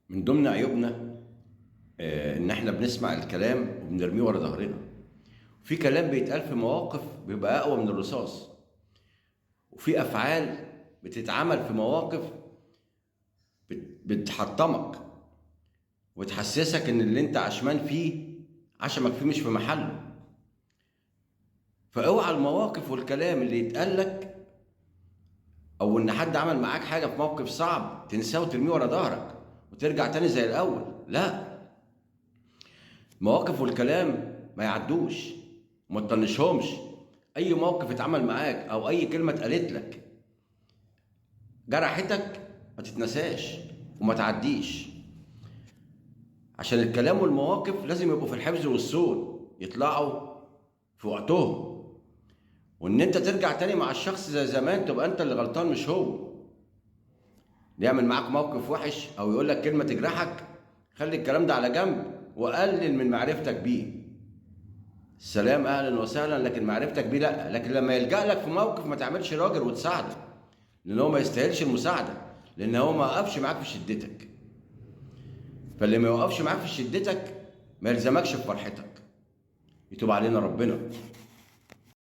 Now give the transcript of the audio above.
من ضمن عيوبنا ان احنا بنسمع الكلام وبنرميه ورا ظهرنا. في كلام بيتقال في مواقف بيبقى اقوى من الرصاص، وفي افعال بتتعمل في مواقف بتحطمك وتحسسك ان اللي انت عشمان فيه عشمك فيه مش في محله. فاوعى المواقف والكلام اللي يتقال لك او ان حد عمل معاك حاجه في موقف صعب تنساه وترميه ورا ظهرك وترجع تاني زي الاول. لا، المواقف والكلام ما يعدوش وما تطنشهمش. اي موقف اتعمل معاك او اي كلمه اتقالت لك جرحتك ما تتنساش وما تعديش، عشان الكلام والمواقف لازم يبقوا في الحفظ والصون، يطلعوا في وقتهم. وان انت ترجع تاني مع الشخص زي زمان تبقى انت اللي غلطان مش هو. يعمل معاك موقف وحش او يقول لك كلمه تجرحك، خلي الكلام ده على جنب وقلل من معرفتك بيه. السلام اهلا وسهلا، لكن معرفتك بيه لا. لكن لما يلجأ لك في موقف ما تعملش راجل وتساعده، لان هو ما يستاهلش المساعده، لان هو ما وقفش معاك في شدتك. فاللي ما يوقفش معاك في شدتك ما يلزمكش في فرحتك. يتوب علينا ربنا.